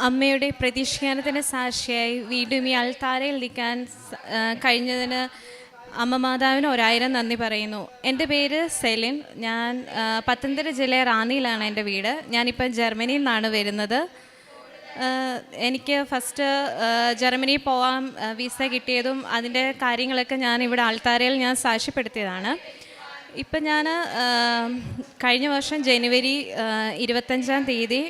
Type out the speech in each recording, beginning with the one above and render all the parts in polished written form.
അമ്മയുടെ പ്രതീക്ഷാനത്തിന് സാക്ഷിയായി വീണ്ടും ഈ അൾത്താരയിൽ നിൽക്കാൻ കഴിഞ്ഞതിന് അമ്മ മാതാവിന് 1000 നന്ദി പറയുന്നു. എൻ്റെ പേര് സെലിൻ. ഞാൻ പത്തനംതിട്ട ജില്ലയിലെ റാന്നിയിലാണ് എൻ്റെ വീട്. ഞാനിപ്പം ജർമ്മനിയിൽ നിന്നാണ് വരുന്നത്. എനിക്ക് ഫസ്റ്റ് ജർമ്മനിയിൽ പോകാൻ വിസ കിട്ടിയതും അതിൻ്റെ കാര്യങ്ങളൊക്കെ ഞാൻ ഇവിടെ അൾത്താരയിൽ ഞാൻ സാക്ഷ്യപ്പെടുത്തിയതാണ്. ഇപ്പം ഞാൻ കഴിഞ്ഞ വർഷം ജനുവരി 25-ാം തീയതി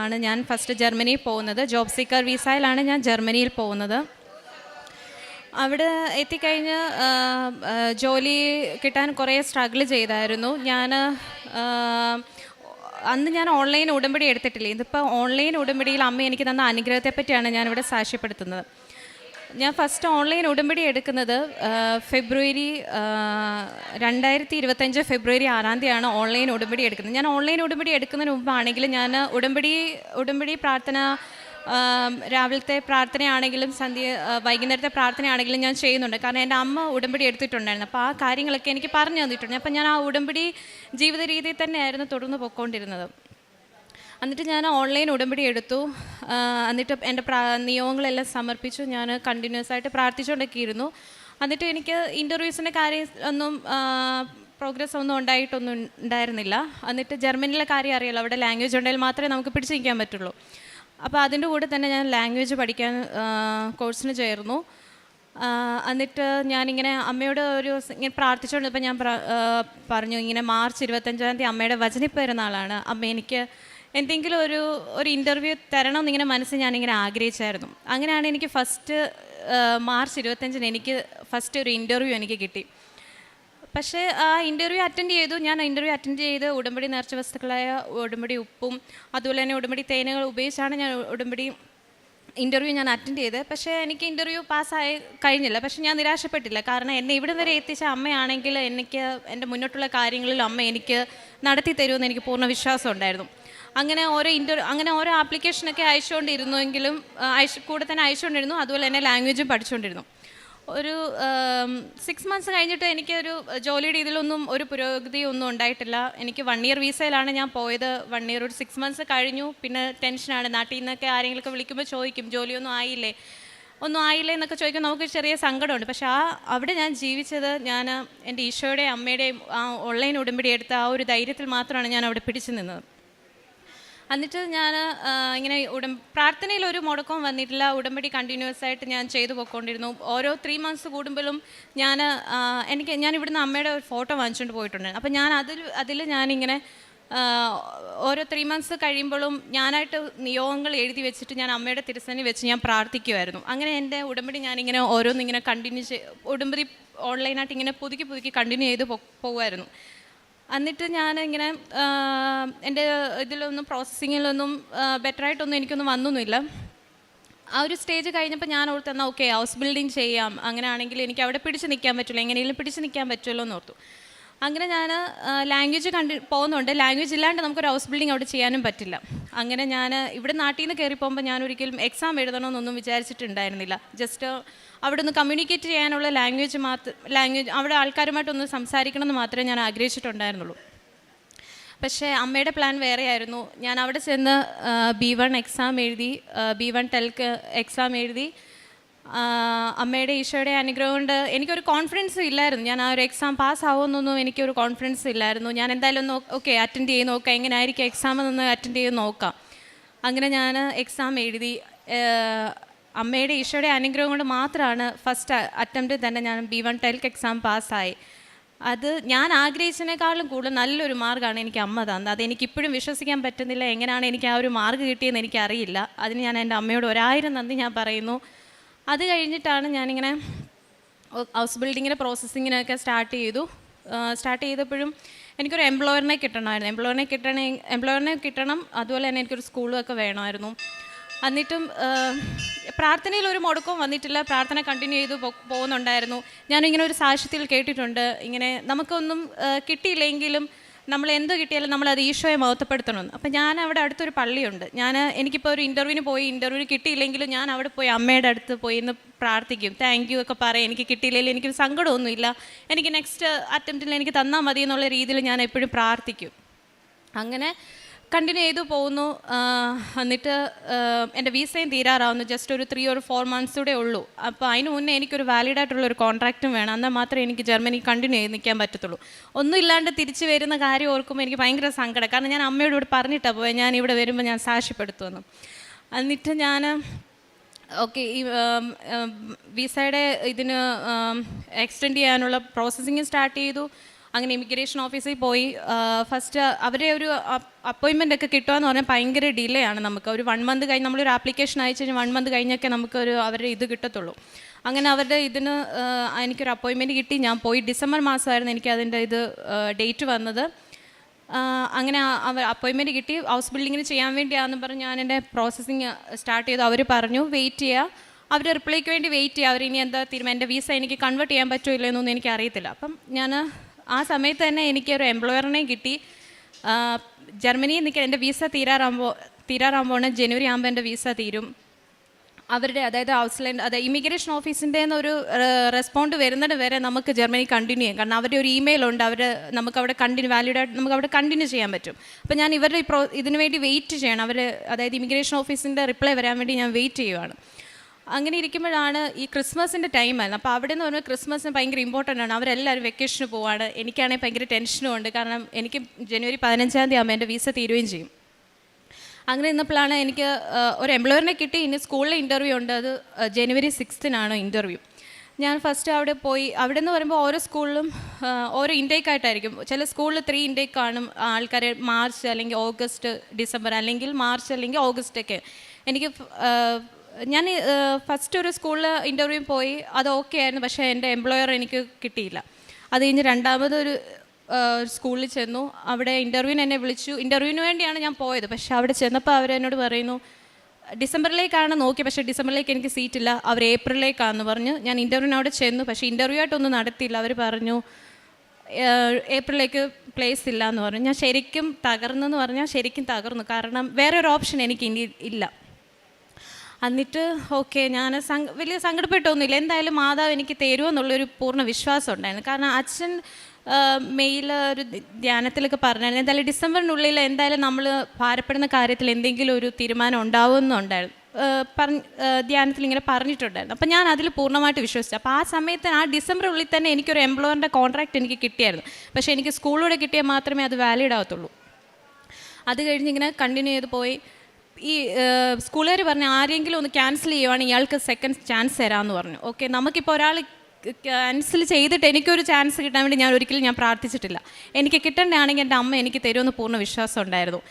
ആണ് ഞാൻ ഫസ്റ്റ് ജർമ്മനിയിൽ പോകുന്നത്. ജോബ് സീക്കർ വിസയിലാണ് ഞാൻ ജർമ്മനിയിൽ പോകുന്നത്. അവിടെ എത്തിക്കഴിഞ്ഞ് ജോലി കിട്ടാൻ കുറേ സ്ട്രഗിൾ ചെയ്തായിരുന്നു. അന്ന് ഞാൻ ഓൺലൈൻ ഉടമ്പടി എടുത്തിട്ടില്ല. ഇതിപ്പോൾ ഓൺലൈൻ ഉടമ്പടിയിൽ അമ്മ എനിക്ക് തന്ന അനുഗ്രഹത്തെപ്പറ്റിയാണ് ഞാനിവിടെ സാക്ഷ്യപ്പെടുത്തുന്നത്. ഞാൻ ഫസ്റ്റ് ഓൺലൈൻ ഉടമ്പടി എടുക്കുന്നത് ഫെബ്രുവരി 2025 ഫെബ്രുവരി 6-ാം തീയതിയാണ് ഓൺലൈൻ ഉടമ്പടി എടുക്കുന്നത്. ഞാൻ ഓൺലൈൻ ഉടമ്പടി എടുക്കുന്നതിന് മുമ്പാണെങ്കിലും ഞാൻ ഉടമ്പടി പ്രാർത്ഥന രാവിലത്തെ പ്രാർത്ഥനയാണെങ്കിലും വൈകുന്നേരത്തെ പ്രാർത്ഥനയാണെങ്കിലും ഞാൻ ചെയ്യുന്നുണ്ട്. കാരണം എൻ്റെ അമ്മ ഉടമ്പടി എടുത്തിട്ടുണ്ടായിരുന്നു. അപ്പോൾ ആ കാര്യങ്ങളൊക്കെ എനിക്ക് പറഞ്ഞു തന്നിട്ടുണ്ട്. അപ്പം ഞാൻ ആ ഉടമ്പടി ജീവിത രീതിയിൽ തന്നെയായിരുന്നു തുടർന്ന് പോയിക്കൊണ്ടിരുന്നത്. എന്നിട്ട് ഞാൻ ഓൺലൈൻ ഉടമ്പടി എടുത്തു. എന്നിട്ട് എൻ്റെ നിയോഗങ്ങളെല്ലാം സമർപ്പിച്ചു. ഞാൻ കണ്ടിന്യൂസ് ആയിട്ട് പ്രാർത്ഥിച്ചുകൊണ്ടൊക്കെ ഇരുന്നു. എന്നിട്ട് എനിക്ക് ഇൻ്റർവ്യൂസിൻ്റെ കാര്യം പ്രോഗ്രസ് ഒന്നും ഉണ്ടായിരുന്നില്ല. എന്നിട്ട് ജർമ്മനിയിലെ കാര്യം അറിയാലോ, അവിടെ ലാംഗ്വേജ് ഉണ്ടെങ്കിൽ മാത്രമേ നമുക്ക് പിടിച്ച് നിൽക്കാൻ പറ്റുള്ളൂ. അപ്പോൾ അതിൻ്റെ കൂടെ തന്നെ ഞാൻ ലാംഗ്വേജ് പഠിക്കാൻ കോഴ്സിന് ചേർന്നു. എന്നിട്ട് ഞാനിങ്ങനെ അമ്മയോട് ഇങ്ങനെ പ്രാർത്ഥിച്ചുകൊണ്ടിപ്പോൾ ഞാൻ പറഞ്ഞു, ഇങ്ങനെ മാർച്ച് 25-ാം തീയതി അമ്മയുടെ വചനപ്പെരുന്നാളാണ്. അമ്മ എനിക്ക് എന്തെങ്കിലും ഒരു ഇൻ്റർവ്യൂ തരണമെന്നിങ്ങനെ മനസ്സിൽ ഞാനിങ്ങനെ ആഗ്രഹിച്ചായിരുന്നു. അങ്ങനെയാണ് എനിക്ക് ഫസ്റ്റ് മാർച്ച് 25-ന് എനിക്ക് ഫസ്റ്റ് ഒരു ഇൻ്റർവ്യൂ എനിക്ക് കിട്ടി. പക്ഷേ ആ ഇൻ്റർവ്യൂ അറ്റൻഡ് ചെയ്ത് ഉടമ്പടി നേർച്ച വസ്തുക്കളായ ഉടമ്പടി ഉപ്പും അതുപോലെ തന്നെ ഉടമ്പടി തേനുകൾ ഉപയോഗിച്ചാണ് ഞാൻ ഇൻ്റർവ്യൂ ഞാൻ അറ്റൻഡ് ചെയ്തത്. പക്ഷേ എനിക്ക് ഇൻ്റർവ്യൂ പാസ്സായി കഴിഞ്ഞില്ല. പക്ഷേ ഞാൻ നിരാശപ്പെട്ടില്ല. കാരണം എന്നെ ഇവിടെ വരെ എത്തിച്ച അമ്മയാണെങ്കിൽ എനിക്ക് എൻ്റെ മുന്നോട്ടുള്ള കാര്യങ്ങളിൽ അമ്മ എനിക്ക് നടത്തി തരുമെന്ന് എനിക്ക് പൂർണ്ണ വിശ്വാസം ഉണ്ടായിരുന്നു. അങ്ങനെ ഓരോ ആപ്ലിക്കേഷനൊക്കെ അയച്ചുകൊണ്ടിരുന്നുവെങ്കിലും കൂടെ തന്നെ അയച്ചുകൊണ്ടിരുന്നു. അതുപോലെ തന്നെ ലാംഗ്വേജും പഠിച്ചുകൊണ്ടിരുന്നു. ഒരു 6 months കഴിഞ്ഞിട്ട് എനിക്കൊരു ജോലിയുടെ ഇതിലൊന്നും ഒരു പുരോഗതിയൊന്നും ഉണ്ടായിട്ടില്ല. എനിക്ക് 1 year വിസയിലാണ് ഞാൻ പോയത്. 1 year ഒരു 6 months കഴിഞ്ഞു. പിന്നെ ടെൻഷനാണ്. നാട്ടിൽ നിന്നൊക്കെ ആരെങ്കിലുമൊക്കെ വിളിക്കുമ്പോൾ ചോദിക്കും, ഒന്നും ആയില്ലേ എന്നൊക്കെ ചോദിക്കുമ്പോൾ നമുക്ക് ചെറിയ സങ്കടമുണ്ട്. പക്ഷേ അവിടെ ഞാൻ ജീവിച്ചത് എൻ്റെ ഈശോയുടെയും അമ്മയുടെയും ആ ഓൺലൈൻ ഉടമ്പടി എടുത്ത ആ ഒരു ധൈര്യത്തിൽ മാത്രമാണ് ഞാൻ അവിടെ പിടിച്ചു നിന്നത്. എന്നിട്ട് ഞാൻ ഇങ്ങനെ പ്രാർത്ഥനയിൽ ഒരു മുടക്കവും വന്നിട്ടില്ല. ഉടമ്പടി കണ്ടിന്യൂസ് ആയിട്ട് ഞാൻ ചെയ്തു പോയിക്കൊണ്ടിരുന്നു. ഓരോ 3 months കൂടുമ്പോഴും ഞാൻ ഇവിടുന്ന് അമ്മയുടെ ഒരു ഫോട്ടോ വാങ്ങിച്ചുകൊണ്ട് പോയിട്ടുണ്ടായിരുന്നു. അപ്പോൾ അതിൽ ഞാനിങ്ങനെ ഓരോ 3 months കഴിയുമ്പോഴും ഞാനായിട്ട് നിയോഗങ്ങൾ എഴുതി വെച്ചിട്ട് ഞാൻ അമ്മയുടെ തിരുസന്നിധി വെച്ച് ഞാൻ പ്രാർത്ഥിക്കുമായിരുന്നു. അങ്ങനെ എൻ്റെ ഉടമ്പടി ഞാനിങ്ങനെ ഓരോന്നിങ്ങനെ ഉടമ്പടി ഓൺലൈനായിട്ട് ഇങ്ങനെ പുതുക്കി കണ്ടിന്യൂ ചെയ്ത് പോകുമായിരുന്നു. എന്നിട്ട് ഞാനിങ്ങനെ എൻ്റെ പ്രോസസ്സിങ്ങിലൊന്നും ബെറ്ററായിട്ടൊന്നും എനിക്കൊന്നും വന്നൊന്നുമില്ല. ആ ഒരു സ്റ്റേജ് കഴിഞ്ഞപ്പോൾ ഞാൻ ഓർത്ത് എന്നാൽ ഓക്കെ, ഹൗസ് ബിൽഡിങ് ചെയ്യാം, അങ്ങനെയാണെങ്കിൽ എനിക്ക് അവിടെ പിടിച്ച് നിൽക്കാൻ പറ്റുമല്ലോ, എങ്ങനെയെങ്കിലും പിടിച്ച് നിൽക്കാൻ പറ്റുമല്ലോ എന്ന് ഓർത്തു. അങ്ങനെ ഞാൻ ലാംഗ്വേജ് പോകുന്നുണ്ട്. ലാംഗ്വേജ് ഇല്ലാണ്ട് നമുക്കൊരു ഹൗസ് ബിൽഡിങ് അവിടെ ചെയ്യാനും പറ്റില്ല. അങ്ങനെ ഞാൻ ഇവിടെ നാട്ടിൽ നിന്ന് കയറി പോകുമ്പോൾ ഞാൻ ഒരിക്കലും എക്സാം എഴുതണമെന്നൊന്നും വിചാരിച്ചിട്ടുണ്ടായിരുന്നില്ല. ജസ്റ്റ് അവിടെ ഒന്ന് കമ്മ്യൂണിക്കേറ്റ് ചെയ്യാനുള്ള ലാംഗ്വേജ് അവിടെ ആൾക്കാരുമായിട്ടൊന്ന് സംസാരിക്കണമെന്ന് മാത്രമേ ഞാൻ ആഗ്രഹിച്ചിട്ടുണ്ടായിരുന്നുള്ളൂ. പക്ഷേ അമ്മയുടെ പ്ലാൻ വേറെയായിരുന്നു. ഞാൻ അവിടെ ചെന്ന് B1 എക്സാം എഴുതി, B1 ടെൽക്ക് എക്സാം എഴുതി. അമ്മയുടെ ഈശോയുടെ അനുഗ്രഹം കൊണ്ട് എനിക്കൊരു കോൺഫിഡൻസ് ഇല്ലായിരുന്നു. ഞാൻ ആ ഒരു എക്സാം പാസ്സാവുമെന്നൊന്നും എനിക്കൊരു കോൺഫിഡൻസ് ഇല്ലായിരുന്നു. ഞാൻ എന്തായാലും അറ്റൻഡ് ചെയ്ത് നോക്കാം, എങ്ങനെയായിരിക്കും എക്സാം എന്നൊന്ന് അറ്റൻഡ് ചെയ്ത് നോക്കാം. അങ്ങനെ ഞാൻ എക്സാം എഴുതി. അമ്മയുടെ ഈശോയുടെ അനുഗ്രഹം കൊണ്ട് മാത്രമാണ് ഫസ്റ്റ് അറ്റംപ്റ്റ് തന്നെ ഞാൻ B1 ടെൽക്ക് എക്സാം പാസ്സായി. അത് ഞാൻ ആഗ്രഹിച്ചതിനേക്കാളും കൂടുതൽ നല്ലൊരു മാർഗ്ഗമാണ് എനിക്ക് അമ്മ തന്നത്. അതെനിക്കിപ്പോഴും വിശ്വസിക്കാൻ പറ്റുന്നില്ല. എങ്ങനെയാണ് എനിക്ക് ആ ഒരു മാർഗ്ഗ് കിട്ടിയെന്ന് എനിക്കറിയില്ല. അതിന് ഞാൻ എൻ്റെ അമ്മയോട് 1000 നന്ദി ഞാൻ പറയുന്നു. അത് കഴിഞ്ഞിട്ടാണ് ഞാനിങ്ങനെ ഹൗസ് ബിൽഡിങ്ങിൻ്റെ പ്രോസസ്സിങ്ങിനൊക്കെ സ്റ്റാർട്ട് ചെയ്തപ്പോഴും എനിക്കൊരു എംപ്ലോയറിനെ കിട്ടണമായിരുന്നു. എംപ്ലോയറിനെ കിട്ടണം. അതുപോലെ തന്നെ എനിക്കൊരു സ്കൂളും ഒക്കെ വേണമായിരുന്നു. എന്നിട്ടും പ്രാർത്ഥനയിൽ ഒരു മുടക്കവും വന്നിട്ടില്ല. പ്രാർത്ഥന കണ്ടിന്യൂ ചെയ്ത് പോകുന്നുണ്ടായിരുന്നു. ഞാനിങ്ങനെ ഒരു സാക്ഷ്യത്തിൽ കേട്ടിട്ടുണ്ട്, ഇങ്ങനെ നമുക്കൊന്നും കിട്ടിയില്ലെങ്കിലും നമ്മൾ എന്ത് കിട്ടിയാലും നമ്മളത് ഈശോയെ മഹത്വപ്പെടുത്തണമെന്ന്. അപ്പം ഞാൻ അവിടെ അടുത്തൊരു പള്ളിയുണ്ട്. എനിക്കിപ്പോൾ ഒരു ഇൻ്റർവ്യൂവിന് കിട്ടിയില്ലെങ്കിലും ഞാൻ അവിടെ പോയി അമ്മയുടെ അടുത്ത് പോയി ഇന്ന് പ്രാർത്ഥിക്കും, താങ്ക് യു ഒക്കെ പറയും. എനിക്ക് കിട്ടിയില്ലെങ്കിൽ എനിക്കൊരു സങ്കടമൊന്നുമില്ല, എനിക്ക് നെക്സ്റ്റ് അറ്റംപ്റ്റിൽ എനിക്ക് തന്നാൽ മതി എന്നുള്ള രീതിയിൽ ഞാൻ എപ്പോഴും പ്രാർത്ഥിക്കും. അങ്ങനെ കണ്ടിന്യൂ ചെയ്തു പോകുന്നു. എന്നിട്ട് എൻ്റെ വിസയും തീരാറാവുന്നു. ജസ്റ്റ് ഒരു 3 or 4 months കൂടെ ഉള്ളൂ. അപ്പോൾ അതിന് മുന്നേ എനിക്കൊരു വാലിഡ് ആയിട്ടുള്ള ഒരു കോൺട്രാക്റ്റും വേണം. എന്നാൽ മാത്രമേ എനിക്ക് ജർമ്മനി കണ്ടിന്യൂ ചെയ്ത് നിൽക്കാൻ പറ്റത്തുള്ളൂ. ഒന്നും ഇല്ലാണ്ട് തിരിച്ച് വരുന്ന കാര്യം ഓർക്കുമ്പോൾ എനിക്ക് ഭയങ്കര സങ്കടം. കാരണം ഞാൻ അമ്മയോട് ഇവിടെ പറഞ്ഞിട്ടാണ് പോയത്, ഞാൻ ഇവിടെ വരുമ്പോൾ ഞാൻ സാക്ഷ്യപ്പെടുത്തുമെന്ന്. എന്നിട്ട് ഞാൻ ഓക്കെ ഈ വിസയുടെ ഇതിന് എക്സ്റ്റെൻഡ് ചെയ്യാനുള്ള പ്രോസസ്സിങ് സ്റ്റാർട്ട് ചെയ്തു. അങ്ങനെ ഇമിഗ്രേഷൻ ഓഫീസിൽ പോയി. ഫസ്റ്റ് അവരെ ഒരു അപ്പോയിൻമെൻ്റ് ഒക്കെ കിട്ടുകയെന്ന് പറഞ്ഞാൽ ഭയങ്കര ഡിലേ ആണ്. നമുക്ക് ഒരു 1 month കഴിഞ്ഞ് നമ്മളൊരു ആപ്ലിക്കേഷൻ അയച്ചു കഴിഞ്ഞാൽ 1 month കഴിഞ്ഞൊക്കെ നമുക്കൊരു അവരുടെ ഇത് കിട്ടത്തുള്ളൂ. അങ്ങനെ അവരുടെ ഇതിന് എനിക്കൊരു അപ്പോയിൻമെൻറ്റ് കിട്ടി. ഞാൻ പോയി. ഡിസംബർ മാസമായിരുന്നു എനിക്ക് അതിൻ്റെ ഇത് ഡേറ്റ് വന്നത്. അങ്ങനെ അവർ അപ്പോയിൻമെൻറ്റ് കിട്ടി. ഹൗസ് ബിൽഡിങ്ങിന് ചെയ്യാൻ വേണ്ടിയാണെന്ന് പറഞ്ഞ് ഞാൻ എൻ്റെ പ്രോസസ്സിങ് സ്റ്റാർട്ട് ചെയ്തു. അവർ പറഞ്ഞു വെയിറ്റ് ചെയ്യുക, അവർ റിപ്ലൈക്ക് വേണ്ടി വെയിറ്റ് ചെയ്യുക, അവർ ഇനി എന്താ തീരുമാനം, എൻ്റെ വിസ എനിക്ക് കൺവേർട്ട് ചെയ്യാൻ പറ്റുമോ ഇല്ലെന്നൊന്നും എനിക്ക് അറിയത്തില്ല. അപ്പം ഞാൻ ആ സമയത്ത് തന്നെ എനിക്കൊരു എംപ്ലോയറിനെ കിട്ടി. ജർമ്മനിയിൽ നിൽക്കാൻ എൻ്റെ വിസ തീരാറാകുമ്പോൾ ജനുവരി ആകുമ്പോൾ എൻ്റെ വിസ തീരും. അവരുടെ അതായത് ഹൗസ്ലാൻഡ് അതായത് ഇമിഗ്രേഷൻ ഓഫീസിൻ്റെ ഒരു റെസ്പോണ്ട് വരുന്നത് വരെ നമുക്ക് ജർമ്മനി കണ്ടിന്യൂ ചെയ്യാം. കാരണം അവരുടെ ഒരു ഇമെയിൽ ഉണ്ട്, നമുക്കവിടെ വാലിഡ് ആയിട്ട് നമുക്കവിടെ കണ്ടിന്യൂ ചെയ്യാൻ പറ്റും. അപ്പോൾ ഞാൻ ഇവരുടെ ഇതിനു വേണ്ടി വെയിറ്റ് ചെയ്യണം. അതായത് ഇമിഗ്രേഷൻ ഓഫീസിൻ്റെ റിപ്ലൈ വരാൻ വേണ്ടി ഞാൻ വെയിറ്റ് ചെയ്യുവാണ്. അങ്ങനെ ഇരിക്കുമ്പോഴാണ് ഈ ക്രിസ്മസിൻ്റെ ടൈമായിരുന്നു. അപ്പോൾ അവിടെ നിന്ന് പറഞ്ഞാൽ ക്രിസ്മസിന് ഭയങ്കര ഇമ്പോർട്ടൻ്റ് ആണ്. അവരെല്ലാവരും വെക്കേഷന് പോവാണ്. എനിക്കാണെങ്കിൽ ഭയങ്കര ടെൻഷനും ഉണ്ട്. കാരണം എനിക്ക് ജനുവരി 15 ആകുമ്പോൾ എൻ്റെ വിസ തീരുകയും ചെയ്യും. അങ്ങനെ ഇന്നപ്പോഴാണ് എനിക്ക് ഒരു എംപ്ലോയറിനെ കിട്ടി. ഇനി സ്കൂളിലെ ഇൻ്റർവ്യൂ ഉണ്ട്, അത് ജനുവരി 6 ഇൻ്റർവ്യൂ. ഞാൻ ഫസ്റ്റ് അവിടെ പോയി. അവിടെ നിന്ന് പറയുമ്പോൾ ഓരോ സ്കൂളിലും ഓരോ ഇൻടേക്കായിട്ടായിരിക്കും. ചില സ്കൂളിൽ 3 ഇൻടേക്ക് കാണും ആൾക്കാരെ, മാർച്ച് അല്ലെങ്കിൽ ഓഗസ്റ്റ്, ഡിസംബർ, അല്ലെങ്കിൽ മാർച്ച് അല്ലെങ്കിൽ ഓഗസ്റ്റൊക്കെ. എനിക്ക് ഞാൻ ഫസ്റ്റ് ഒരു സ്കൂളിൽ ഇൻ്റർവ്യൂ പോയി, അത് ഓക്കെ ആയിരുന്നു. പക്ഷേ എൻ്റെ എംപ്ലോയർ എനിക്ക് കിട്ടിയില്ല. അത് കഴിഞ്ഞ് രണ്ടാമതൊരു സ്കൂളിൽ ചെന്നു. അവിടെ ഇൻ്റർവ്യൂവിന് എന്നെ വിളിച്ചു. ഇൻ്റർവ്യൂവിന് വേണ്ടിയാണ് ഞാൻ പോയത്. പക്ഷേ അവിടെ ചെന്നപ്പോൾ അവരെന്നോട് പറയുന്നു ഡിസംബറിലേക്കാണ് നോക്കിയത്, പക്ഷേ ഡിസംബറിലേക്ക് എനിക്ക് സീറ്റില്ല, അവർ ഏപ്രിലേക്കാണെന്ന് പറഞ്ഞു. ഞാൻ ഇൻ്റർവ്യൂവിന് അവിടെ ചെന്നു. പക്ഷേ ഇൻ്റർവ്യൂ ആയിട്ടൊന്നും നടത്തിയില്ല. അവർ പറഞ്ഞു ഏപ്രിലേക്ക് പ്ലേസ് ഇല്ല എന്ന് പറഞ്ഞു. ഞാൻ ശരിക്കും തകർന്നെന്ന് പറഞ്ഞാൽ ശരിക്കും തകർന്നു. കാരണം വേറെ ഒരു ഓപ്ഷൻ എനിക്ക് ഇനി ഇല്ല. എന്നിട്ട് ഓക്കെ ഞാൻ വലിയ സങ്കടപ്പെട്ടൊന്നുമില്ല. എന്തായാലും മാതാവ് എനിക്ക് തരുമെന്നുള്ളൊരു പൂർണ്ണ വിശ്വാസം ഉണ്ടായിരുന്നു. കാരണം അച്ഛൻ മെയിൽ ഒരു ധ്യാനത്തിലൊക്കെ പറഞ്ഞായിരുന്നു എന്തായാലും ഡിസംബറിനുള്ളിൽ എന്തായാലും നമ്മൾ ഭാരപ്പെടുന്ന കാര്യത്തിൽ എന്തെങ്കിലും ഒരു തീരുമാനം ഉണ്ടാവുമെന്നുണ്ടായിരുന്നു. ധ്യാനത്തിൽ ഇങ്ങനെ പറഞ്ഞിട്ടുണ്ടായിരുന്നു. അപ്പോൾ ഞാൻ അതിൽ പൂർണ്ണമായിട്ട് വിശ്വസിച്ചു. അപ്പോൾ ആ സമയത്ത് ആ ഡിസംബറിനുള്ളിൽ തന്നെ എനിക്കൊരു എംപ്ലോയറിൻ്റെ കോൺട്രാക്റ്റ് എനിക്ക് കിട്ടിയായിരുന്നു. പക്ഷേ എനിക്ക് സ്കൂളിലൂടെ കിട്ടിയാൽ മാത്രമേ അത് വാലിഡ് ആവത്തുള്ളൂ. അത് കഴിഞ്ഞിങ്ങനെ കണ്ടിന്യൂ ചെയ്ത് പോയി. ഈ സ്കൂളുകാർ പറഞ്ഞു ആരെങ്കിലും ഒന്ന് ക്യാൻസൽ ചെയ്യുവാണെങ്കിൽ ഇയാൾക്ക് സെക്കൻഡ് ചാൻസ് തരാമെന്ന് പറഞ്ഞു. ഓക്കെ, നമുക്കിപ്പോൾ ഒരാൾ ക്യാൻസൽ ചെയ്തിട്ട് എനിക്കൊരു ചാൻസ് കിട്ടാൻ വേണ്ടി ഞാൻ പ്രാർത്ഥിച്ചിട്ടില്ല. എനിക്ക് കിട്ടേണ്ടതാണെങ്കിൽ എൻ്റെ അമ്മ എനിക്ക് തരുമെന്ന് പൂർണ്ണ വിശ്വാസം ഉണ്ടായിരുന്നു.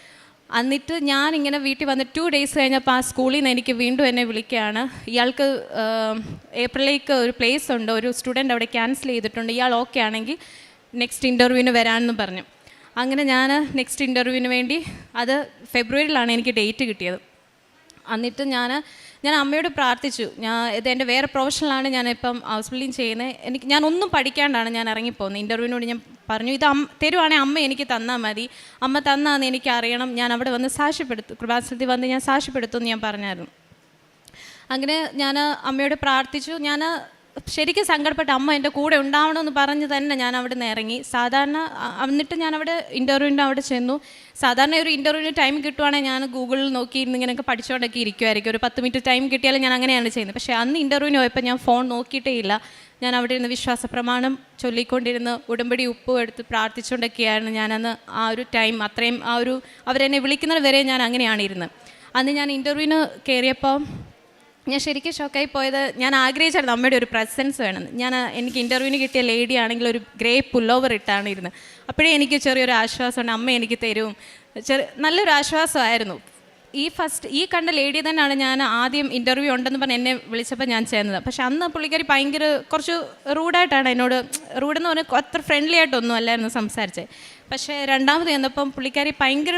എന്നിട്ട് ഞാനിങ്ങനെ വീട്ടിൽ വന്ന് 2 days കഴിഞ്ഞപ്പോൾ ആ സ്കൂളിൽ നിന്ന് എനിക്ക് വീണ്ടും എന്നെ വിളിക്കുകയാണ്. ഇയാൾക്ക് ഏപ്രിലേക്ക് ഒരു പ്ലേസ് ഉണ്ട്, ഒരു സ്റ്റുഡൻറ്റ് അവിടെ ക്യാൻസൽ ചെയ്തിട്ടുണ്ട്, ഇയാൾ ഓക്കെ ആണെങ്കിൽ നെക്സ്റ്റ് ഇൻ്റർവ്യൂവിന് വരാമെന്ന് പറഞ്ഞു. അങ്ങനെ ഞാൻ നെക്സ്റ്റ് ഇൻ്റർവ്യൂവിന് വേണ്ടി, അത് ഫെബ്രുവരിയിലാണ് എനിക്ക് ഡേറ്റ് കിട്ടിയത്. എന്നിട്ട് ഞാൻ അമ്മയോട് പ്രാർത്ഥിച്ചു. ഇത് എൻ്റെ വേറെ പ്രൊഫഷണലാണ്, ഞാനിപ്പം ഹൗസ് ബിൽഡിങ് ചെയ്യുന്നത്. ഞാൻ ഒന്നും പഠിക്കാണ്ടാണ് ഞാൻ ഇറങ്ങിപ്പോകുന്നത്. ഇൻ്റർവ്യൂവിനോട് ഞാൻ പറഞ്ഞു ഇത് തരുവാണെങ്കിൽ അമ്മ എനിക്ക് തന്നാൽ മതി, അമ്മ തന്നാന്ന് എനിക്ക് അറിയണം, ഞാൻ അവിടെ വന്ന് സാക്ഷ്യപ്പെടുത്തും, കൃപാസനത്തിൽ വന്ന് ഞാൻ സാക്ഷ്യപ്പെടുത്തുമെന്ന് ഞാൻ പറഞ്ഞായിരുന്നു. അങ്ങനെ ഞാൻ അമ്മയോട് പ്രാർത്ഥിച്ചു. ഞാൻ ശരിക്കും സങ്കടപ്പെട്ട അമ്മ എൻ്റെ കൂടെ ഉണ്ടാവണമെന്ന് പറഞ്ഞ് തന്നെ ഞാൻ അവിടെ നിന്ന് ഇറങ്ങി. സാധാരണ എന്നിട്ട് ഞാൻ അവിടെ ഇൻ്റർവ്യൂവിൻ്റെ അവിടെ ചെന്നു. സാധാരണ ഒരു ഇൻ്റർവ്യൂവിന് ടൈം കിട്ടുവാണെങ്കിൽ ഞാൻ ഗൂഗിളിൽ നോക്കി ഇങ്ങനെയൊക്കെ പഠിച്ചുകൊണ്ടൊക്കെ ഇരിക്കുമായിരിക്കും. ഒരു 10 minute ടൈം കിട്ടിയാലും ഞാൻ അങ്ങനെയാണ് ചെയ്യുന്നത്. പക്ഷേ അന്ന് ഇൻ്റർവ്യൂവിന് പോയപ്പോൾ ഞാൻ ഫോൺ നോക്കിയിട്ടേ ഇല്ല. ഞാൻ അവിടെ ഇരുന്ന് വിശ്വാസ പ്രമാണം ചൊല്ലിക്കൊണ്ടിരുന്ന് ഉടമ്പടി ഉപ്പും എടുത്ത് പ്രാർത്ഥിച്ചുകൊണ്ടൊക്കെയാണ് ഞാനന്ന് ആ ഒരു ടൈം അത്രയും അവരെന്നെ വിളിക്കുന്നത് വരെ ഞാൻ അങ്ങനെയാണ് ഇരുന്നത്. അന്ന് ഞാൻ ഇൻ്റർവ്യൂവിന് കയറിയപ്പോൾ ഞാൻ ശരിക്കും ഷോക്കായി പോയത്. ഞാൻ ആഗ്രഹിച്ചായിരുന്നു അമ്മയുടെ ഒരു പ്രസൻസ് വേണമെന്ന്. എനിക്ക് ഇൻ്റർവ്യൂവിന് കിട്ടിയ ലേഡി ആണെങ്കിൽ ഒരു ഗ്രേ പുല്ലോവർ ഇട്ടാണ് ഇരുന്നത്. അപ്പോഴേ എനിക്ക് ചെറിയൊരു ആശ്വാസമുണ്ട്, അമ്മ എനിക്ക് തരും, നല്ലൊരു ആശ്വാസമായിരുന്നു. ഈ കണ്ട ലേഡി തന്നെയാണ് ഞാൻ ആദ്യം ഇൻ്റർവ്യൂ ഉണ്ടെന്ന് പറഞ്ഞ് എന്നെ വിളിച്ചപ്പോൾ ഞാൻ ചെയ്യുന്നത്. പക്ഷെ അന്ന് പുള്ളിക്കാരി ഭയങ്കര കുറച്ച് റൂഡായിട്ടാണ് എന്നോട്, റൂഡെന്ന് പറഞ്ഞാൽ അത്ര ഫ്രണ്ട്ലി ആയിട്ടൊന്നും അല്ലായിരുന്നു സംസാരിച്ചത്. പക്ഷേ രണ്ടാമത് ചെന്നപ്പം പുള്ളിക്കാരി ഭയങ്കര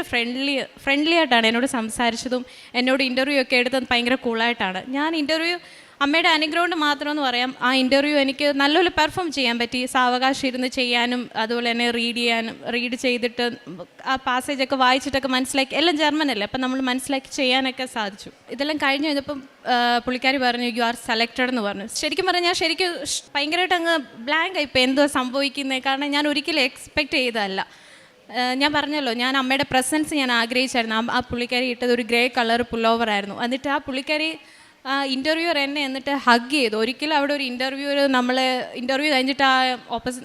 ഫ്രണ്ട്ലി ആയിട്ടാണ് എന്നോട് സംസാരിച്ചതും എന്നോട് ഇൻ്റർവ്യൂ ഒക്കെ എടുത്തത് ഭയങ്കര കൂളായിട്ടാണ്. ഞാൻ ഇൻ്റർവ്യൂ അമ്മയുടെ അനുഗ്രഹം കൊണ്ട് മാത്രമെന്ന് പറയാം. ആ ഇൻ്റർവ്യൂ എനിക്ക് നല്ലപോലെ പെർഫോം ചെയ്യാൻ പറ്റി. സാവകാശം ഇരുന്ന് ചെയ്യാനും അതുപോലെ തന്നെ റീഡ് ചെയ്തിട്ട് ആ പാസേജൊക്കെ വായിച്ചിട്ടൊക്കെ മനസ്സിലാക്കി, എല്ലാം ജർമ്മനല്ലേ, അപ്പം നമ്മൾ മനസ്സിലാക്കി ചെയ്യാനൊക്കെ സാധിച്ചു. ഇതെല്ലാം കഴിഞ്ഞ് കഴിഞ്ഞപ്പം പുള്ളിക്കാരി പറഞ്ഞു യു ആർ സെലക്റ്റഡ് എന്ന് പറഞ്ഞു. ശരിക്കും പറഞ്ഞാൽ ഞാൻ ശരിക്കും ഭയങ്കരമായിട്ട് അങ്ങ് ബ്ലാങ്ക് ആയിപ്പോൾ എന്തോ സംഭവിക്കുന്നത്. കാരണം ഞാൻ ഒരിക്കലും എക്സ്പെക്റ്റ് ചെയ്തതല്ല. ഞാൻ പറഞ്ഞല്ലോ, ഞാൻ അമ്മയുടെ പ്രസൻസ് ഞാൻ ആഗ്രഹിച്ചായിരുന്നു. ആ പുള്ളിക്കാരി ഇട്ടത് ഒരു ഗ്രേ കളർ പുല്ലോവർ ആയിരുന്നു. എന്നിട്ട് ആ പുള്ളിക്കാരി ഇൻ്റർവ്യൂവർ എന്നെ എന്നിട്ട് ഹഗ് ചെയ്തു. ഒരിക്കലും അവിടെ ഒരു ഇൻ്റർവ്യൂ കഴിഞ്ഞിട്ട്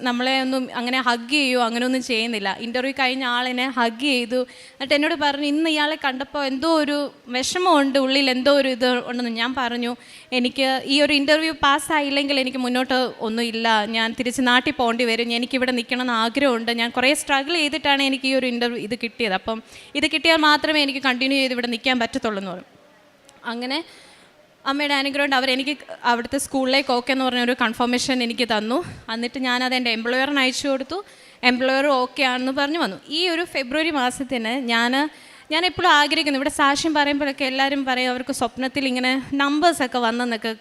നമ്മളെ ഒന്നും അങ്ങനെ ഹഗ് ചെയ്യുമോ അങ്ങനെയൊന്നും ചെയ്യുന്നില്ല. ഇൻ്റർവ്യൂ കഴിഞ്ഞ ആളിനെ ഹഗ് ചെയ്തു. എന്നിട്ട് എന്നോട് പറഞ്ഞു, ഇന്ന് ഇയാളെ കണ്ടപ്പോൾ എന്തോ ഒരു വിഷമമുണ്ട്, ഉള്ളിൽ എന്തോ ഒരു ഇത് ഉണ്ടെന്ന്. ഞാൻ പറഞ്ഞു, എനിക്ക് ഈ ഒരു ഇൻ്റർവ്യൂ പാസ്സായില്ലെങ്കിൽ എനിക്ക് മുന്നോട്ട് ഒന്നുമില്ല, ഞാൻ തിരിച്ച് നാട്ടിൽ പോകേണ്ടി വരും, എനിക്കിവിടെ നിൽക്കണമെന്ന് ആഗ്രഹമുണ്ട്, ഞാൻ കുറേ സ്ട്രഗിൾ ചെയ്തിട്ടാണ് എനിക്ക് ഈ ഒരു ഇത് കിട്ടിയത്, അപ്പം ഇത് കിട്ടിയാൽ മാത്രമേ എനിക്ക് കണ്ടിന്യൂ ചെയ്ത് ഇവിടെ നിൽക്കാൻ പറ്റത്തുള്ളൂ എന്ന് പറഞ്ഞു. അങ്ങനെ അമ്മയുടെ അനുഗ്രഹം കൊണ്ട് അവരെനിക്ക് അവിടുത്തെ സ്കൂളിലേക്ക് ഓക്കെ എന്ന് പറഞ്ഞൊരു കൺഫർമേഷൻ എനിക്ക് തന്നു. എന്നിട്ട് ഞാനത് എൻ്റെ എംപ്ലോയറിന് അയച്ചു കൊടുത്തു. എംപ്ലോയർ ഓക്കെ ആണെന്ന് പറഞ്ഞു വന്നു. ഈ ഒരു ഫെബ്രുവരി മാസത്തിന് ഞാൻ എപ്പോഴും ആഗ്രഹിക്കുന്നു, ഇവിടെ സാക്ഷ്യം പറയുമ്പോഴൊക്കെ എല്ലാവരും പറയും അവർക്ക് സ്വപ്നത്തിൽ ഇങ്ങനെ നമ്പേഴ്സൊക്കെ വന്നെന്നൊക്കെ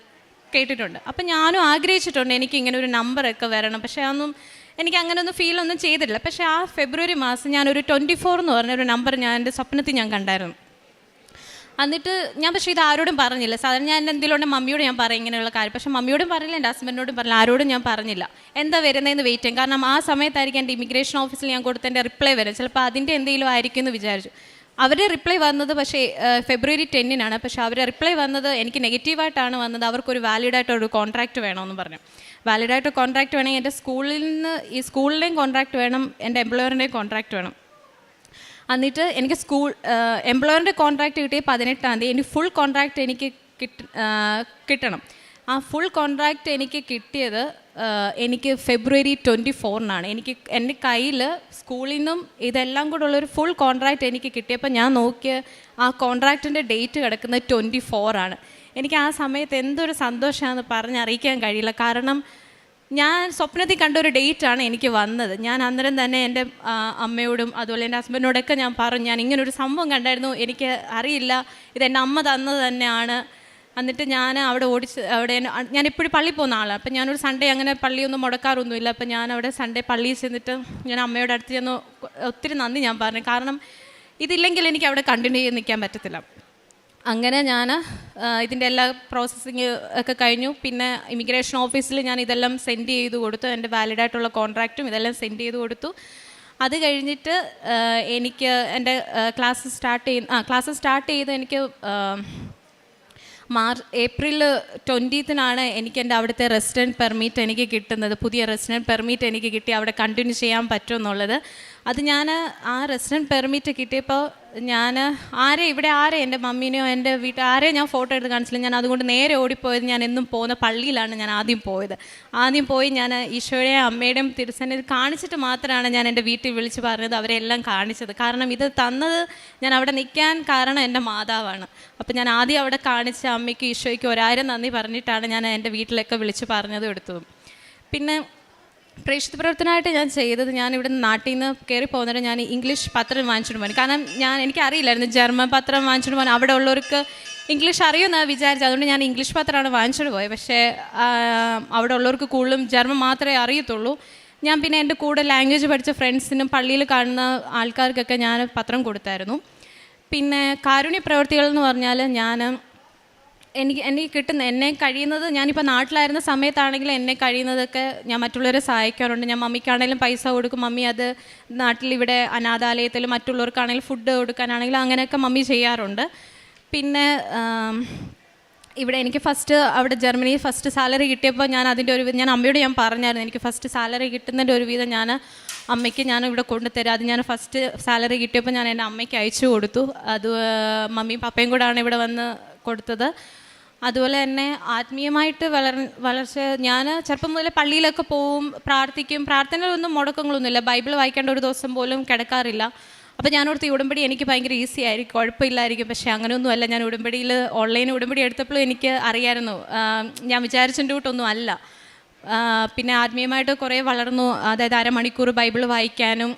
കേട്ടിട്ടുണ്ട്. അപ്പം ഞാനും ആഗ്രഹിച്ചിട്ടുണ്ട് എനിക്ക് ഇങ്ങനെ ഒരു നമ്പറൊക്കെ വരണം. പക്ഷേ അതൊന്നും എനിക്ക് അങ്ങനെയൊന്നും ഫീലൊന്നും ചെയ്തിട്ടില്ല. പക്ഷേ ആ ഫെബ്രുവരി മാസം ഞാനൊരു 24 എന്ന് പറഞ്ഞൊരു നമ്പർ ഞാൻ എൻ്റെ സ്വപ്നത്തിൽ ഞാൻ കണ്ടായിരുന്നു. എന്നിട്ട് ഞാൻ പക്ഷേ ഇത് ആരോടും പറഞ്ഞില്ല. സാധാരണ ഞാൻ എന്തെങ്കിലും മമ്മിയോട് ഞാൻ പറയും ഇങ്ങനെയുള്ള കാര്യം. പക്ഷേ മമ്മിയോടും പറഞ്ഞില്ല, എൻ്റെ ഹസ്ബൻഡിനോടും പറഞ്ഞില്ല, ആരോടും ഞാൻ പറഞ്ഞില്ല. എന്താ വരുന്നതെന്ന് വെയിറ്റ് ചെയ്യും. കാരണം ആ സമയത്തായിരിക്കും എൻ്റെ ഇമിഗ്രേഷൻ ഓഫീസിൽ ഞാൻ കൊടുത്ത എൻ്റെ റിപ്ലൈ വരും. ചിലപ്പോൾ അതിൻ്റെ എന്തെങ്കിലും ആയിരിക്കും എന്ന് വിചാരിച്ചു. അവരുടെ റിപ്ലൈ വന്നത് പക്ഷേ ഫെബ്രുവരി 10-നാണ്. പക്ഷേ അവരുടെ റിപ്ലൈ വന്നത് എനിക്ക് നെഗറ്റീവായിട്ടാണ് വന്നത്. അവർക്കൊരു വാലിഡായിട്ടൊരു കോൺട്രാക്റ്റ് വേണമെന്ന് പറഞ്ഞു. വാലിഡായിട്ട് കോൺട്രാക്റ്റ് വേണമെങ്കിൽ എൻ്റെ സ്കൂളിൽ നിന്ന് ഈ സ്കൂളിൻ്റെയും കോൺട്രാക്റ്റ് വേണം, എൻ്റെ എംപ്ലോയറിൻ്റെയും കോൺട്രാക്റ്റ് വേണം. എന്നിട്ട് എനിക്ക് എംപ്ലോയറിൻ്റെ കോൺട്രാക്റ്റ് കിട്ടിയ 18-ാം തീയതി. എനിക്ക് ഫുൾ കോൺട്രാക്റ്റ് എനിക്ക് കിട്ടണം. ആ ഫുൾ കോൺട്രാക്റ്റ് എനിക്ക് കിട്ടിയത് എനിക്ക് ഫെബ്രുവരി 24-നാണ്. എൻ്റെ കയ്യിൽ സ്കൂളിൽ നിന്നും ഇതെല്ലാം കൂടെ ഉള്ളൊരു ഫുൾ കോൺട്രാക്റ്റ് എനിക്ക് കിട്ടിയപ്പോൾ ഞാൻ നോക്കിയ ആ കോൺട്രാക്റ്റിൻ്റെ ഡേറ്റ് കിടക്കുന്നത് 24-ആണ്. എനിക്ക് ആ സമയത്ത് എന്തൊരു സന്തോഷമാണെന്ന് പറഞ്ഞറിയിക്കാൻ കഴിയില്ല. കാരണം ഞാൻ സ്വപ്നത്തിൽ കണ്ടൊരു ഡേറ്റാണ് എനിക്ക് വന്നത്. ഞാൻ അന്നേരം തന്നെ എൻ്റെ അമ്മയോടും അതുപോലെ എൻ്റെ ഹസ്ബൻഡിനോടൊക്കെ ഞാൻ പറഞ്ഞു, ഞാൻ ഇങ്ങനൊരു സംഭവം കണ്ടായിരുന്നു, എനിക്ക് അറിയില്ല, ഇതെൻ്റെ അമ്മ തന്നത് തന്നെയാണ്. എന്നിട്ട് ഞാൻ അവിടെ ഞാൻ എപ്പോഴും പള്ളിയിൽ പോകുന്ന ആളാണ്. അപ്പം ഞാനൊരു സൺഡേ അങ്ങനെ പള്ളിയൊന്നും മുടക്കാറൊന്നുമില്ല. അപ്പം ഞാൻ അവിടെ സൺഡേ പള്ളിയിൽ ചെന്നിട്ട് ഞാൻ അമ്മയോട് അടുത്ത് ചെന്ന് ഒത്തിരി നന്ദി ഞാൻ പറഞ്ഞു. കാരണം ഇതില്ലെങ്കിൽ എനിക്ക് അവിടെ കണ്ടിന്യൂ ചെയ്ത് നിൽക്കാൻ പറ്റത്തില്ല. അങ്ങനെ ഞാൻ ഇതിൻ്റെ എല്ലാ പ്രോസസ്സിങ് ഒക്കെ കഴിഞ്ഞു. പിന്നെ ഇമിഗ്രേഷൻ ഓഫീസിൽ ഞാൻ ഇതെല്ലാം സെൻഡ് ചെയ്ത് കൊടുത്തു. എൻ്റെ വാലിഡായിട്ടുള്ള കോൺട്രാക്റ്റും ഇതെല്ലാം സെൻഡ് ചെയ്ത് കൊടുത്തു. അത് കഴിഞ്ഞിട്ട് എനിക്ക് എൻ്റെ ക്ലാസ് സ്റ്റാർട്ട് ചെയ്ത് എനിക്ക് ഏപ്രിൽ 20-നാണ് എനിക്ക് എൻ്റെ അവിടുത്തെ റെസിഡൻറ്റ് പെർമിറ്റ് എനിക്ക് കിട്ടുന്നത്. പുതിയ റെസിഡൻറ്റ് പെർമിറ്റ് എനിക്ക് കിട്ടി, അവിടെ കണ്ടിന്യൂ ചെയ്യാൻ പറ്റുമെന്നുള്ളത്. അത് ഞാൻ ആ റെസിഡൻറ്റ് പെർമിറ്റ് കിട്ടിയപ്പോൾ ഞാൻ ഇവിടെ എൻ്റെ മമ്മീനെയോ എൻ്റെ ആരെയും ഞാൻ ഫോട്ടോ എടുത്ത് കാണിച്ചില്ല. ഞാൻ അതുകൊണ്ട് നേരെ ഓടിപ്പോയത്, ഞാൻ എന്നും പോകുന്ന പള്ളിയിലാണ് ഞാൻ ആദ്യം പോയി ഞാൻ ഈശോയുടെയും അമ്മയുടെയും തിരുസന്നിധി കാണിച്ചിട്ട് മാത്രമാണ് ഞാൻ എൻ്റെ വീട്ടിൽ വിളിച്ച് പറഞ്ഞത്, അവരെല്ലാം കാണിച്ചത്. കാരണം ഇത് തന്നത്, ഞാൻ അവിടെ നിൽക്കാൻ കാരണം എൻ്റെ മാതാവാണ്. അപ്പം ഞാൻ ആദ്യം അവിടെ കാണിച്ച അമ്മയ്ക്ക് ഈശോയ്ക്ക് 1000 നന്ദി പറഞ്ഞിട്ടാണ് ഞാൻ എൻ്റെ വീട്ടിലൊക്കെ വിളിച്ച് പറഞ്ഞതും എടുത്തതും. പിന്നെ പ്രേക്ഷിത പ്രവർത്തനമായിട്ട് ഞാൻ ചെയ്തത്, ഞാൻ ഇവിടെ നാട്ടിൽ നിന്ന് കയറി പോകുന്നവരെ ഞാൻ ഇംഗ്ലീഷ് പത്രം വാങ്ങിച്ചിട്ട് പോയി. കാരണം എനിക്കറിയില്ലായിരുന്നു ജർമ്മൻ പത്രം വാങ്ങിച്ചിട്ട് പോകാൻ. അവിടെ ഉള്ളവർക്ക് ഇംഗ്ലീഷ് അറിയുമെന്നാണ് വിചാരിച്ചത്. അതുകൊണ്ട് ഞാൻ ഇംഗ്ലീഷ് പത്രമാണ് വാങ്ങിച്ചിട്ട് പോയത്. പക്ഷേ അവിടെ ഉള്ളവർക്ക് കൂടുതലും ജർമ്മൻ മാത്രമേ അറിയത്തുള്ളൂ. ഞാൻ പിന്നെ എൻ്റെ കൂടെ ലാംഗ്വേജ് പഠിച്ച ഫ്രണ്ട്സിനും പള്ളിയിൽ കാണുന്ന ആൾക്കാർക്കൊക്കെ ഞാൻ പത്രം കൊടുത്തായിരുന്നു. പിന്നെ കാരുണ്യ പ്രവൃത്തികൾ എന്ന് പറഞ്ഞാൽ എനിക്ക് കിട്ടുന്ന, എന്നെ കഴിയുന്നത്, ഞാനിപ്പോൾ നാട്ടിലായിരുന്ന സമയത്താണെങ്കിൽ എന്നെ കഴിയുന്നതൊക്കെ ഞാൻ മറ്റുള്ളവരെ സഹായിക്കാറുണ്ട്. ഞാൻ മമ്മിക്കാണെങ്കിലും പൈസ കൊടുക്കും. മമ്മി അത് നാട്ടിലിവിടെ അനാഥാലയത്തിൽ മറ്റുള്ളവർക്കാണെങ്കിലും ഫുഡ് കൊടുക്കാനാണെങ്കിലും അങ്ങനെയൊക്കെ മമ്മി ചെയ്യാറുണ്ട്. പിന്നെ ഇവിടെ എനിക്ക് അവിടെ ജർമ്മനിയിൽ ഫസ്റ്റ് സാലറി കിട്ടിയപ്പോൾ ഞാൻ അമ്മയോട് ഞാൻ പറഞ്ഞായിരുന്നു, എനിക്ക് ഫസ്റ്റ് സാലറി കിട്ടുന്നതിൻ്റെ ഒരു വിധം അമ്മയ്ക്ക് ഇവിടെ കൊണ്ടുതരാം. അത് ഞാൻ ഫസ്റ്റ് സാലറി കിട്ടിയപ്പോൾ ഞാൻ എൻ്റെ അമ്മയ്ക്ക് അയച്ചു കൊടുത്തു. അത് മമ്മിയും പപ്പയും കൂടാണ് ഇവിടെ വന്ന് കൊടുത്തത്. അതുപോലെ തന്നെ ആത്മീയമായിട്ട് വളർച്ച, ഞാൻ ചെറുപ്പം മുതലേ പള്ളിയിലൊക്കെ പോവും, പ്രാർത്ഥിക്കും. പ്രാർത്ഥനകളൊന്നും മുടക്കങ്ങളൊന്നുമില്ല. ബൈബിൾ വായിക്കേണ്ട ഒരു ദിവസം പോലും കിടക്കാറില്ല. അപ്പോൾ ഞാനോർത്ത് ഈ ഉടമ്പടി എനിക്ക് ഭയങ്കര ഈസി ആയിരിക്കും, കുഴപ്പമില്ലായിരിക്കും. പക്ഷേ അങ്ങനെയൊന്നുമല്ല. ഞാൻ ഓൺലൈൻ ഉടമ്പടി എടുത്തപ്പോഴും എനിക്ക് അറിയായിരുന്നു ഞാൻ വിചാരിച്ചതിൻ്റെ കൂട്ടൊന്നും അല്ല. പിന്നെ ആത്മീയമായിട്ട് കുറേ വളർന്നു. അതായത് 1/2 മണിക്കൂർ ബൈബിൾ വായിക്കാനും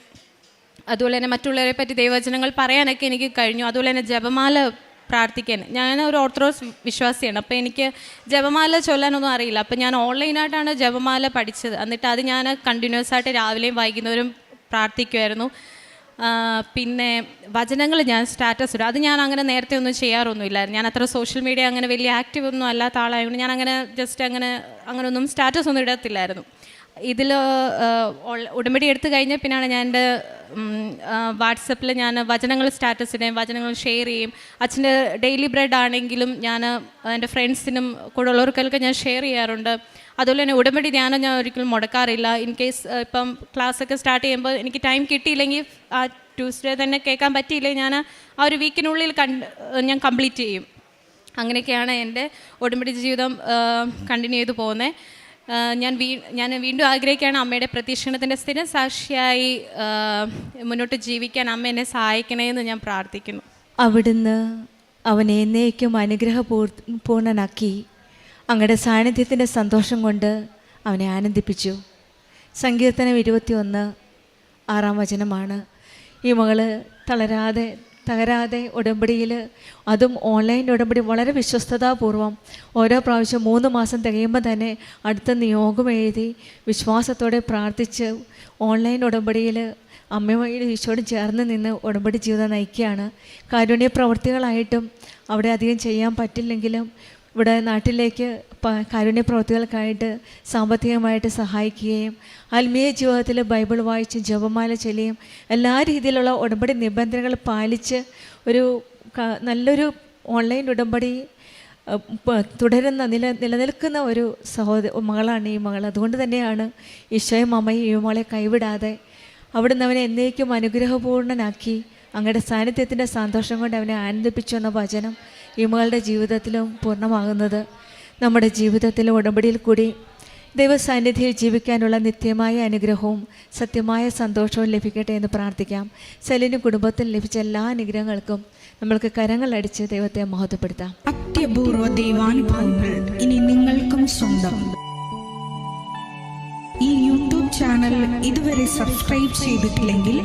അതുപോലെ തന്നെ മറ്റുള്ളവരെ പറ്റി ദൈവവചനങ്ങൾ പറയാനൊക്കെ എനിക്ക് കഴിഞ്ഞു. അതുപോലെ തന്നെ ജപമാല പ്രാർത്ഥിക്കാൻ, ഞാൻ ഒരു ഓർത്തഡോക്സ് വിശ്വാസിയാണ്. അപ്പോൾ എനിക്ക് ജപമാല ചൊല്ലാനൊന്നും അറിയില്ല. അപ്പോൾ ഞാൻ ഓൺലൈനായിട്ടാണ് ജപമാല പഠിച്ചത്. എന്നിട്ട് അത് ഞാൻ കണ്ടിന്യൂസ് ആയിട്ട് രാവിലെയും വൈകുന്നേരവും പ്രാർത്ഥിക്കുമായിരുന്നു. പിന്നെ വചനങ്ങൾ ഞാൻ സ്റ്റാറ്റസ് ഇടും. അത് ഞാൻ അങ്ങനെ നേരത്തെ ഒന്നും ചെയ്യാറൊന്നുമില്ലായിരുന്നു. ഞാൻ അത്ര സോഷ്യൽ മീഡിയ അങ്ങനെ വലിയ ആക്റ്റീവ് ഒന്നും അല്ലാത്ത ആളായതുകൊണ്ട് ഞാൻ അങ്ങനെ ജസ്റ്റ് അങ്ങനെ ഒന്നും സ്റ്റാറ്റസ് ഒന്നും ഇടത്തില്ലായിരുന്നു. ഇതിൽ ഉടമ്പടി എടുത്തു കഴിഞ്ഞ പിന്നാണ് ഞാൻ എൻ്റെ വാട്സപ്പിൽ ഞാൻ വചനങ്ങൾ സ്റ്റാറ്റസ് ഇടുകയും വചനങ്ങൾ ഷെയർ ചെയ്യും. അച്ഛൻ്റെ ഡെയിലി ബ്രെഡ് ആണെങ്കിലും ഞാൻ എൻ്റെ ഫ്രണ്ട്സിനും കൂടെ ഉള്ളവർക്കൊക്കെ ഞാൻ ഷെയർ ചെയ്യാറുണ്ട്. അതുപോലെ തന്നെ ഉടമ്പടി ധ്യാനം ഞാൻ ഒരിക്കലും മുടക്കാറില്ല. ഇൻ കേസ് ഇപ്പം ക്ലാസ്സൊക്കെ സ്റ്റാർട്ട് ചെയ്യുമ്പോൾ എനിക്ക് ടൈം കിട്ടിയില്ലെങ്കിൽ ആ ട്യൂസ്ഡേ തന്നെ കേൾക്കാൻ പറ്റിയില്ലെങ്കിൽ ഞാൻ ആ ഒരു വീക്കിനുള്ളിൽ ഞാൻ കംപ്ലീറ്റ് ചെയ്യും. അങ്ങനെയൊക്കെയാണ് എൻ്റെ ഉടമ്പടി ജീവിതം കണ്ടിന്യൂ ചെയ്ത് പോകുന്നത്. ഞാൻ വീണ്ടും ആഗ്രഹിക്കുകയാണ് അമ്മയുടെ പ്രതീക്ഷണത്തിൻ്റെ സ്ഥിരം സാക്ഷിയായി മുന്നോട്ട് ജീവിക്കാൻ അമ്മ എന്നെ സഹായിക്കണേ എന്ന് ഞാൻ പ്രാർത്ഥിക്കുന്നു. അവിടുന്ന് അവനെ എന്നേക്കും അനുഗ്രഹപൂർണനാക്കി അങ്ങയുടെ സാന്നിധ്യത്തിൻ്റെ സന്തോഷം കൊണ്ട് അവനെ ആനന്ദിപ്പിച്ചു. സങ്കീർത്തനം 21:6 ഈ മകള് തകരാതെ ഉടമ്പടിയിൽ, അതും ഓൺലൈൻ ഉടമ്പടി വളരെ വിശ്വസ്തതാപൂർവം ഓരോ പ്രാവശ്യം 3 മാസം തികയുമ്പോൾ തന്നെ അടുത്ത നിയോഗം എഴുതി വിശ്വാസത്തോടെ പ്രാർത്ഥിച്ച് ഓൺലൈൻ ഉടമ്പടിയിൽ അമ്മയുമായി ഈശോയോട് ചേർന്ന് നിന്ന് ഉടമ്പടി ജീവിതം നയിക്കുകയാണ്. കാരുണ്യ പ്രവൃത്തികളായിട്ടും അവിടെ അധികം ചെയ്യാൻ പറ്റില്ലെങ്കിലും ഇവിടെ നാട്ടിലേക്ക് കാരുണ്യ പ്രവൃത്തികൾക്കായിട്ട് സാമ്പത്തികമായിട്ട് സഹായിക്കുകയും ആത്മീയ ജീവിതത്തിൽ ബൈബിൾ വായിച്ച് ജപമാല ചൊല്ലിയും എല്ലാ രീതിയിലുള്ള ഉടമ്പടി നിബന്ധനകൾ പാലിച്ച് ഒരു നല്ലൊരു ഓൺലൈൻ ഉടമ്പടി നിലനിൽക്കുന്ന ഒരു മകളാണ് ഈ മകൾ. അതുകൊണ്ട് തന്നെയാണ് ഈശോയും അമ്മയും ഈ മകളെ കൈവിടാതെ അവിടുന്ന് അവനെ എന്നേക്കും അനുഗ്രഹപൂർണനാക്കി അങ്ങയുടെ സാന്നിധ്യത്തിൻ്റെ സന്തോഷം കൊണ്ട് അവനെ ആനന്ദിപ്പിച്ചു എന്ന വചനം ഈ മകളുടെ ജീവിതത്തിലും പൂർണ്ണമാകുന്നത്. നമ്മുടെ ജീവിതത്തിലും ഉടമ്പടിയിൽ കൂടി ദൈവസാന്നിധ്യത്തിൽ ജീവിക്കാനുള്ള നിത്യമായ അനുഗ്രഹവും സത്യമായ സന്തോഷവും ലഭിക്കട്ടെ എന്ന് പ്രാർത്ഥിക്കാം. സെലിനും കുടുംബത്തിൽ ലഭിച്ച എല്ലാ അനുഗ്രഹങ്ങൾക്കും നമ്മൾക്ക് കരങ്ങളടിച്ച് ദൈവത്തെ മഹത്വപ്പെടുത്താം. അത്യപൂർവ ദൈവാനുഭവങ്ങൾ ഇനി നിങ്ങൾക്കും സ്വന്തം. ഈ യൂട്യൂബ് ചാനൽ ഇതുവരെ സബ്സ്ക്രൈബ് ചെയ്തിട്ടില്ലെങ്കിൽ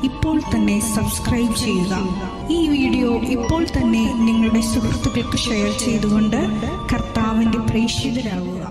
ഇപ്പോൾ തന്നെ സബ്സ്ക്രൈബ് ചെയ്യുക. ഈ വീഡിയോ ഇപ്പോൾ തന്നെ നിങ്ങളുടെ സുഹൃത്തുക്കൾക്ക് ഷെയർ ചെയ്തുകൊണ്ട് കർത്താവിൻ്റെ പ്രേക്ഷിതരാകുക.